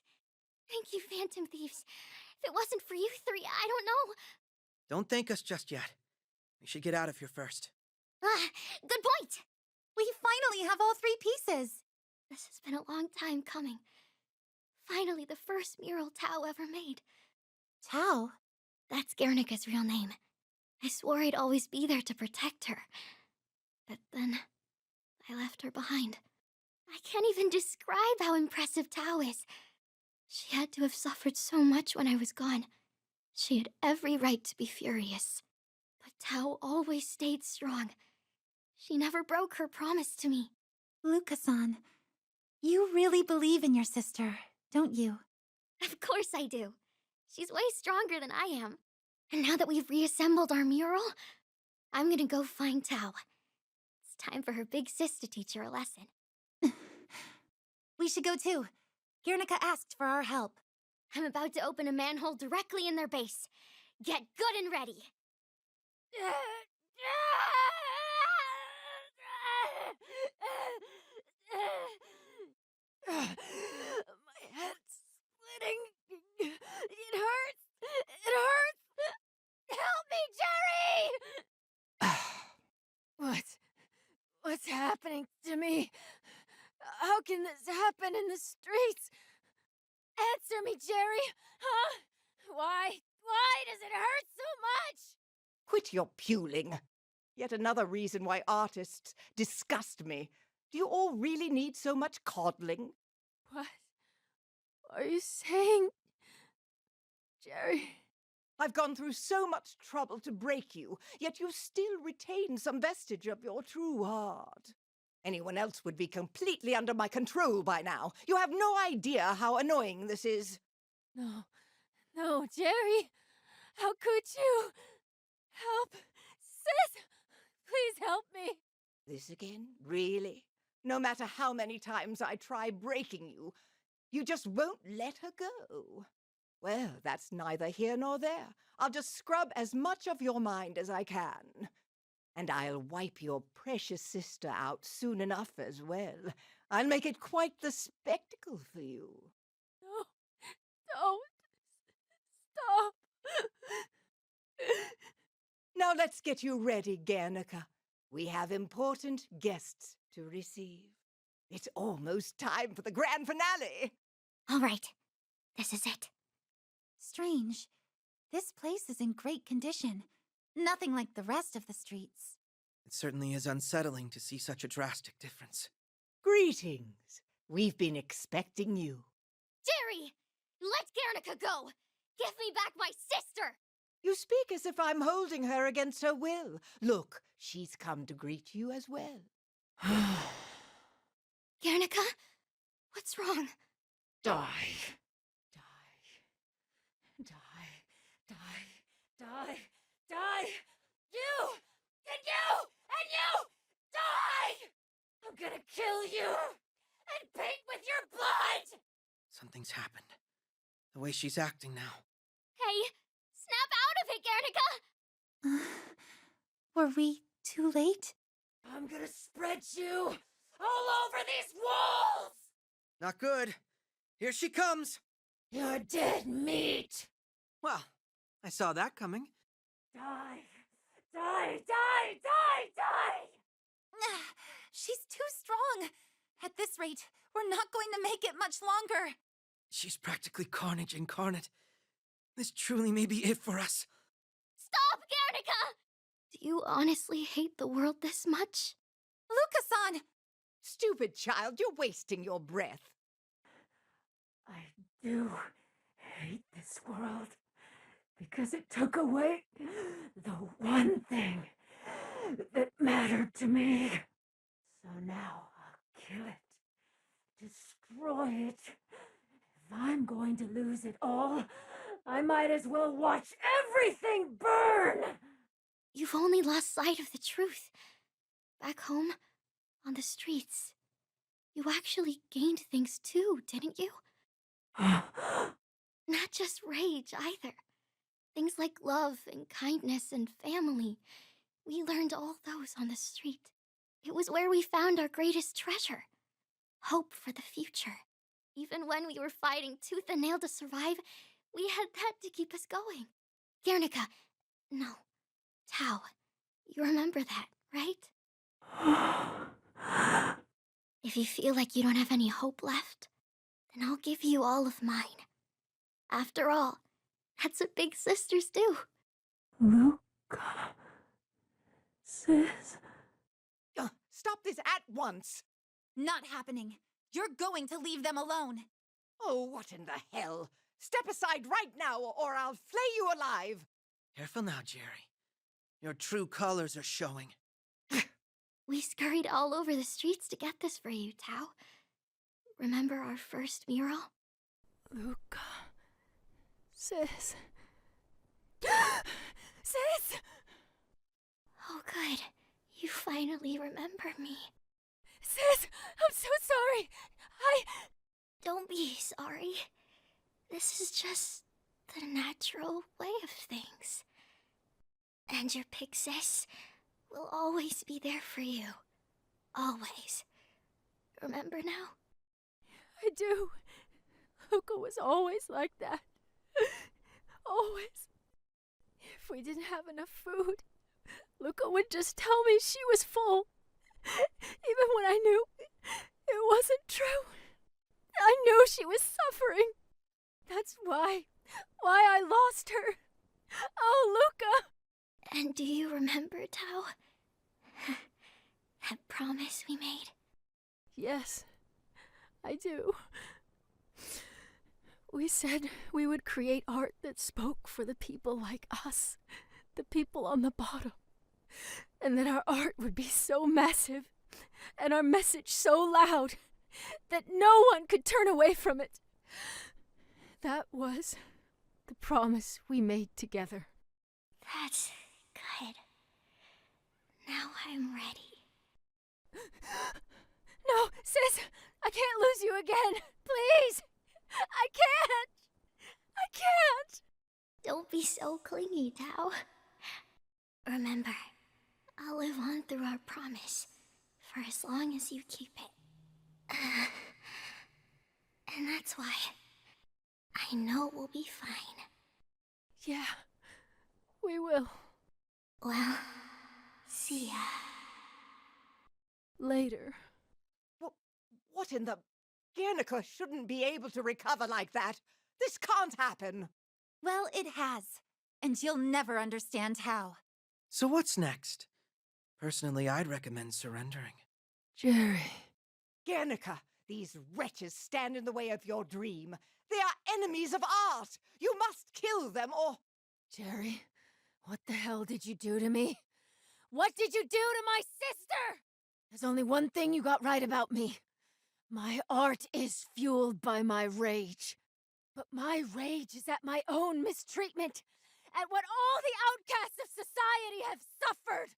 Thank you, Phantom Thieves. If it wasn't for you three, I don't know. Don't thank us just yet. We should get out of here first. Good point. We finally have all 3 pieces. This has been a long time coming. Finally, the first mural Tao ever made. Tao? That's Guernica's real name. I swore I'd always be there to protect her. But then, I left her behind. I can't even describe how impressive Tao is. She had to have suffered so much when I was gone. She had every right to be furious. But Tao always stayed strong. She never broke her promise to me. Luca-san, you really believe in your sister, don't you? Of course I do. She's way stronger than I am. And now that we've reassembled our mural, I'm gonna go find Tao. It's time for her big sis to teach her a lesson. We should go too. Guernica asked for our help. I'm about to open a manhole directly in their base. Get good and ready. My head's splitting. It hurts. It hurts. Help me, Jerry! What's happening to me? How can this happen in the streets? Answer me, Jerry! Huh? Why does it hurt so much? Quit your puling. Yet another reason why artists disgust me. Do you all really need so much coddling? What are you saying, Jerry? I've gone through so much trouble to break you, yet you still retain some vestige of your true heart. Anyone else would be completely under my control by now. You have no idea how annoying this is. No, Jerry. How could you? Help, sis! Please help me. This again? Really? No matter how many times I try breaking you, you just won't let her go. Well, that's neither here nor there. I'll just scrub as much of your mind as I can. And I'll wipe your precious sister out soon enough as well. I'll make it quite the spectacle for you. No, don't. Stop. Now let's get you ready, Guernica. We have important guests to receive. It's almost time for the grand finale. All right, this is it. Strange. This place is in great condition. Nothing like the rest of the streets. It certainly is unsettling to see such a drastic difference. Greetings. We've been expecting you. Jerry! Let Guernica go! Give me back my sister! You speak as if I'm holding her against her will. Look, she's come to greet you as well. Guernica? What's wrong? Die. Die. Die. Die. Die. Die. You! And you! And you! Die! I'm gonna kill you! And paint with your blood! Something's happened. The way she's acting now. Hey, snap out of it, Guernica! Were we too late? I'm gonna spread you all over these walls! Not good. Here she comes. You're dead meat! Well, I saw that coming. Die! Die! Die! Die! Die! She's too strong. At this rate, we're not going to make it much longer. She's practically carnage incarnate. This truly may be it for us. Stop, Guernica! Do you honestly hate the world this much? Luca-san! Stupid child, you're wasting your breath. I do hate this world because it took away the one thing that mattered to me. So now I'll kill it, destroy it. If I'm going to lose it all, I might as well watch everything burn! You've only lost sight of the truth. Back home, on the streets, you actually gained things too, didn't you? Not just rage, either. Things like love and kindness and family. We learned all those on the street. It was where we found our greatest treasure. Hope for the future. Even when we were fighting tooth and nail to survive, we had that to keep us going. Guernica. No. Tao. You remember that, right? If you feel like you don't have any hope left, then I'll give you all of mine. After all, that's what big sisters do. Luca. Sis. Stop this at once! Not happening. You're going to leave them alone. Oh, what in the hell? Step aside right now, or I'll flay you alive! Careful now, Jerry. Your true colors are showing. We scurried all over the streets to get this for you, Tao. Remember our first mural? Luca. Sis. Sis! Oh, good. You finally remember me. Sis! I'm so sorry! Don't be sorry. This is just the natural way of things. And your big sis will always be there for you. Always. Remember now? I do. Luca was always like that. Always. If we didn't have enough food, Luca would just tell me she was full. Even when I knew it wasn't true. I knew she was suffering. That's why I lost her. Oh, Luca! And do you remember, Tao? That promise we made? Yes, I do. We said we would create art that spoke for the people like us, the people on the bottom. And that our art would be so massive, and our message so loud, that no one could turn away from it. That was the promise we made together. That's good. Now I'm ready. No, sis! I can't lose you again! Please! I can't! I can't! Don't be so clingy, Tao. Remember, I'll live on through our promise for as long as you keep it. And that's why I know we'll be fine. Yeah, we will. Well, see ya. Later. What in the... Guernica shouldn't be able to recover like that. This can't happen. Well, it has. And you'll never understand how. So what's next? Personally, I'd recommend surrendering. Jerry. Guernica, these wretches stand in the way of your dream. They are enemies of art. You must kill them or... Jerry, what the hell did you do to me? What did you do to my sister? There's only one thing you got right about me. My art is fueled by my rage. But my rage is at my own mistreatment, at what all the outcasts of society have suffered.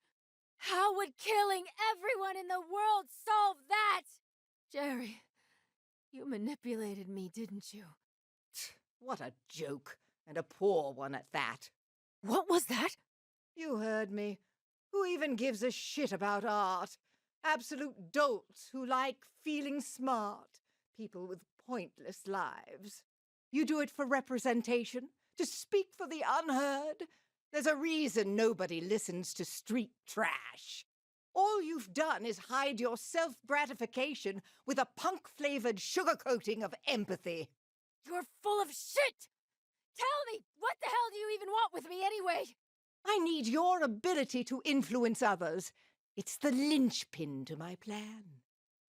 How would killing everyone in the world solve that? Jerry, you manipulated me, didn't you? What a joke, and a poor one at that. What was that? You heard me. Who even gives a shit about art? Absolute dolts who like feeling smart. People with pointless lives. You do it for representation, to speak for the unheard. There's a reason nobody listens to street trash. All you've done is hide your self-gratification with a punk-flavored sugarcoating of empathy. You're full of shit! Tell me, what the hell do you even want with me anyway? I need your ability to influence others. It's the linchpin to my plan.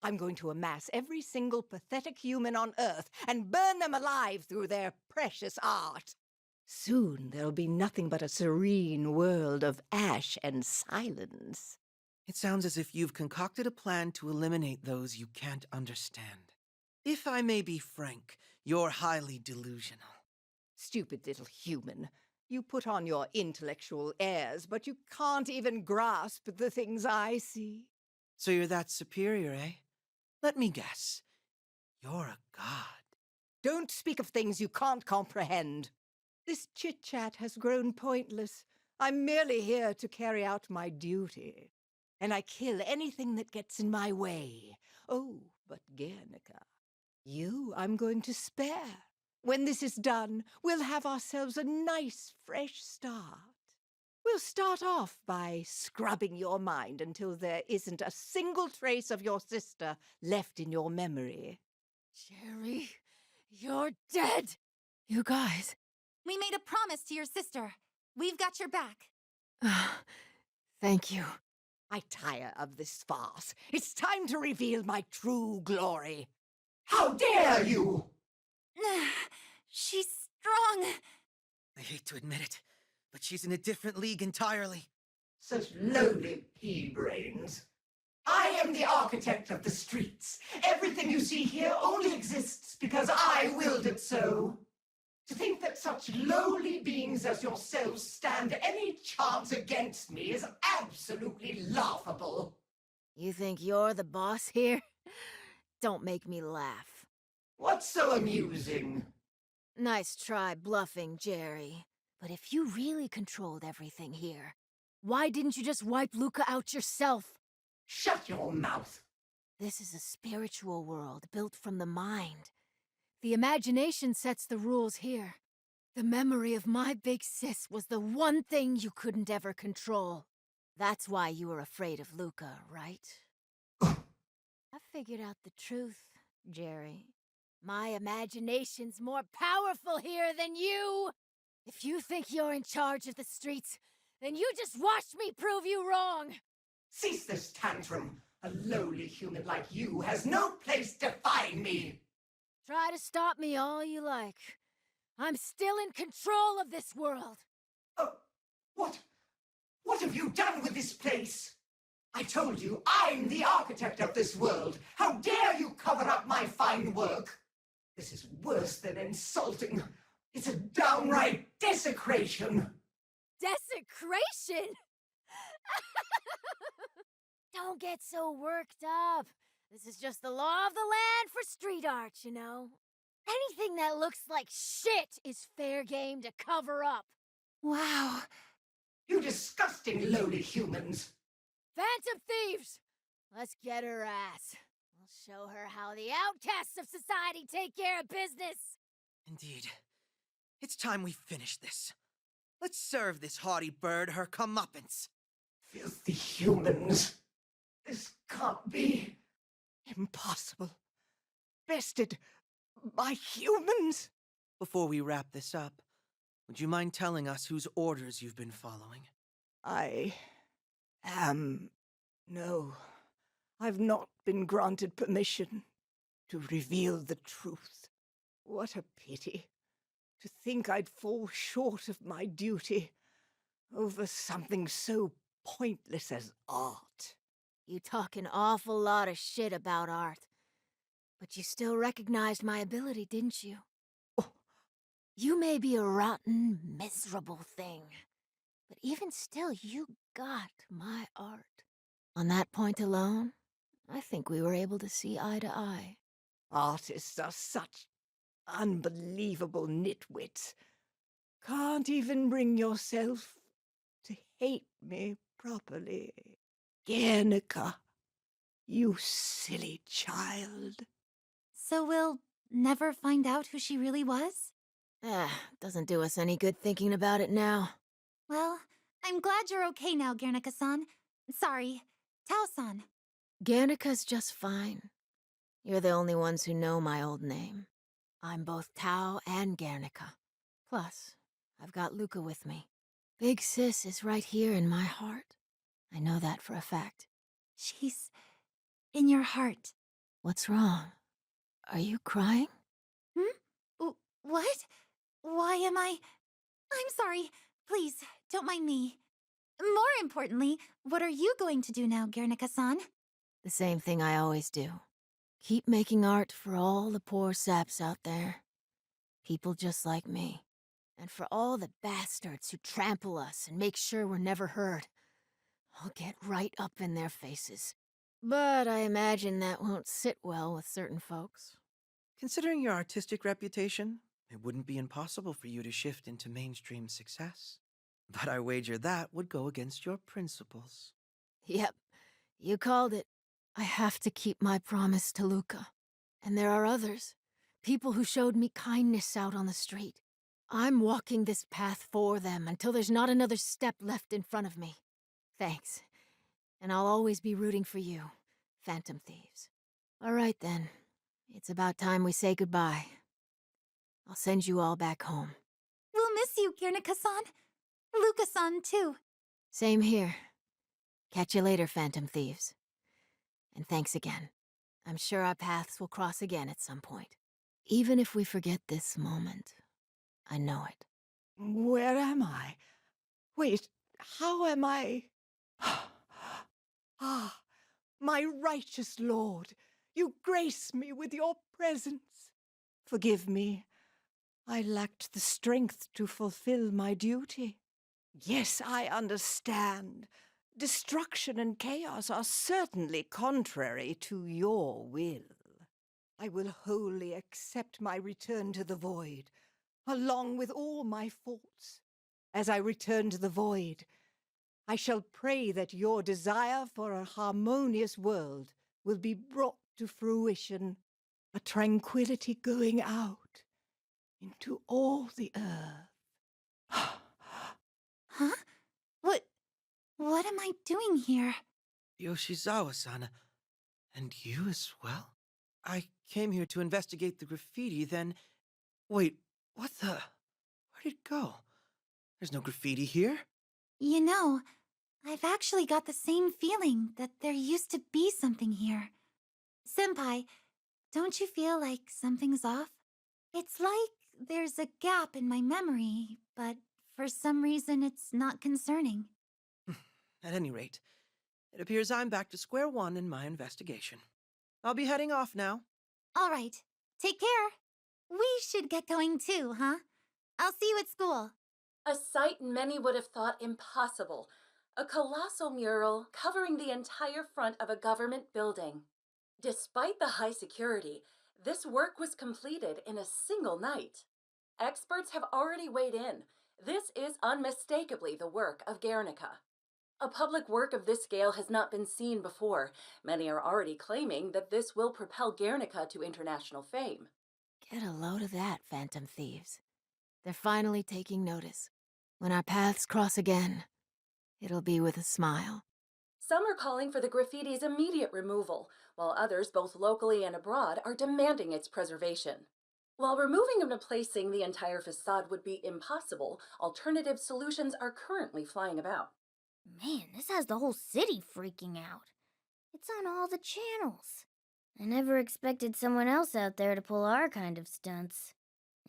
I'm going to amass every single pathetic human on Earth and burn them alive through their precious art. Soon there'll be nothing but a serene world of ash and silence. It sounds as if you've concocted a plan to eliminate those you can't understand. If I may be frank, you're highly delusional. Stupid little human. You put on your intellectual airs, but you can't even grasp the things I see. So you're that superior, eh? Let me guess. You're a god. Don't speak of things you can't comprehend. This chit-chat has grown pointless. I'm merely here to carry out my duty. And I kill anything that gets in my way. Oh, but Guernica, you I'm going to spare. When this is done, we'll have ourselves a nice, fresh start. We'll start off by scrubbing your mind until there isn't a single trace of your sister left in your memory. Jerry, you're dead! You guys. We made a promise to your sister. We've got your back. Thank you. I tire of this farce. It's time to reveal my true glory. How dare you! She's strong. I hate to admit it, but she's in a different league entirely. Such lowly pea-brains. I am the architect of the streets. Everything you see here only exists because I willed it so. To think that such lowly beings as yourselves stand any chance against me is absolutely laughable. You think you're the boss here? Don't make me laugh. What's so amusing? Nice try bluffing, Jerry. But if you really controlled everything here, why didn't you just wipe Luca out yourself? Shut your mouth. This is a spiritual world built from the mind. The imagination sets the rules here. The memory of my big sis was the one thing you couldn't ever control. That's why you were afraid of Luca, right? I figured out the truth, Jerry. My imagination's more powerful here than you! If you think you're in charge of the streets, then you just watch me prove you wrong! Cease this tantrum. A lowly human like you has no place defying me. Try to stop me all you like. I'm still in control of this world. What have you done with this place? I told you, I'm the architect of this world. How dare you cover up my fine work? This is worse than insulting. It's a downright desecration. Desecration? Don't get so worked up. This is just the law of the land for street art, you know? Anything that looks like shit is fair game to cover up. Wow. You disgusting lowly humans. Phantom thieves! Let's get her ass. We'll show her how the outcasts of society take care of business. Indeed. It's time we finish this. Let's serve this haughty bird her comeuppance. Filthy humans. This can't be. Impossible. Bested by humans? Before we wrap this up, would you mind telling us whose orders you've been following? No, I've not been granted permission to reveal the truth. What a pity. To think I'd fall short of my duty over something so pointless as art. You talk an awful lot of shit about art. But you still recognized my ability, didn't you? Oh. You may be a rotten, miserable thing, but even still, you got my art. On that point alone, I think we were able to see eye to eye. Artists are such unbelievable nitwits. Can't even bring yourself to hate me properly. Guernica, you silly child. So we'll never find out who she really was? Doesn't do us any good thinking about it now. Well, I'm glad you're okay now, Guernica-san. Sorry, Tao-san. Guernica's just fine. You're the only ones who know my old name. I'm both Tao and Guernica. Plus, I've got Luca with me. Big Sis is right here in my heart. I know that for a fact. She's in your heart. What's wrong? Are you crying? What? Why am I... I'm sorry. Please, don't mind me. More importantly, what are you going to do now, Guernica-san? The same thing I always do. Keep making art for all the poor saps out there. People just like me. And for all the bastards who trample us and make sure we're never heard. I'll get right up in their faces. But I imagine that won't sit well with certain folks. Considering your artistic reputation, it wouldn't be impossible for you to shift into mainstream success. But I wager that would go against your principles. Yep, you called it. I have to keep my promise to Luca. And there are others. People who showed me kindness out on the street. I'm walking this path for them until there's not another step left in front of me. Thanks. And I'll always be rooting for you, Phantom Thieves. All right then. It's about time we say goodbye. I'll send you all back home. We'll miss you, Guernica-san. Luca-san, too. Same here. Catch you later, Phantom Thieves. And thanks again. I'm sure our paths will cross again at some point. Even if we forget this moment, I know it. Where am I? Wait, how am I? Ah, my righteous lord, you grace me with your presence. Forgive me. I lacked the strength to fulfill my duty. Yes, I understand. Destruction and chaos are certainly contrary to your will. I will wholly accept my return to the void, along with all my faults. As I return to the void, I shall pray that your desire for a harmonious world will be brought to fruition, a tranquility going out into all the earth. Huh? What am I doing here? Yoshizawa-san, and you as well? I came here to investigate the graffiti, then... Wait, what the... Where'd it go? There's no graffiti here. You know, I've actually got the same feeling that there used to be something here. Senpai, don't you feel like something's off? It's like there's a gap in my memory, but for some reason it's not concerning. At any rate, it appears I'm back to square one in my investigation. I'll be heading off now. All right, take care. We should get going too, huh? I'll see you at school. A sight many would have thought impossible. A colossal mural covering the entire front of a government building. Despite the high security, this work was completed in a single night. Experts have already weighed in. This is unmistakably the work of Guernica. A public work of this scale has not been seen before. Many are already claiming that this will propel Guernica to international fame. Get a load of that, Phantom Thieves. They're finally taking notice. When our paths cross again, it'll be with a smile. Some are calling for the graffiti's immediate removal, while others, both locally and abroad, are demanding its preservation. While removing and replacing the entire facade would be impossible, alternative solutions are currently flying about. Man, this has the whole city freaking out. It's on all the channels. I never expected someone else out there to pull our kind of stunts.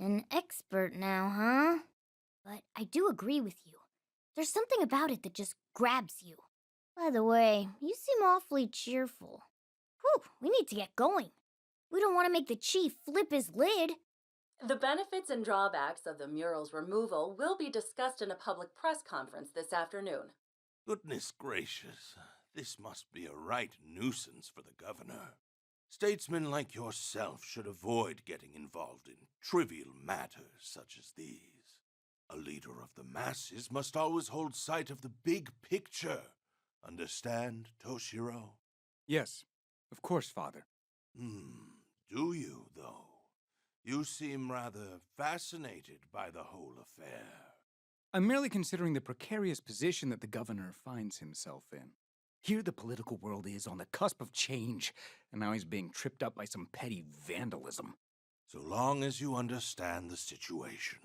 An expert now, huh? But I do agree with you. There's something about it that just grabs you. By the way, you seem awfully cheerful. Whew, we need to get going. We don't want to make the chief flip his lid. The benefits and drawbacks of the mural's removal will be discussed in a public press conference this afternoon. Goodness gracious, this must be a right nuisance for the governor. Statesmen like yourself should avoid getting involved in trivial matters such as these. A leader of the masses must always hold sight of the big picture. Understand, Toshiro? Yes, of course, Father. Do you, though? You seem rather fascinated by the whole affair. I'm merely considering the precarious position that the governor finds himself in. Here the political world is on the cusp of change, and now he's being tripped up by some petty vandalism. So long as you understand the situation.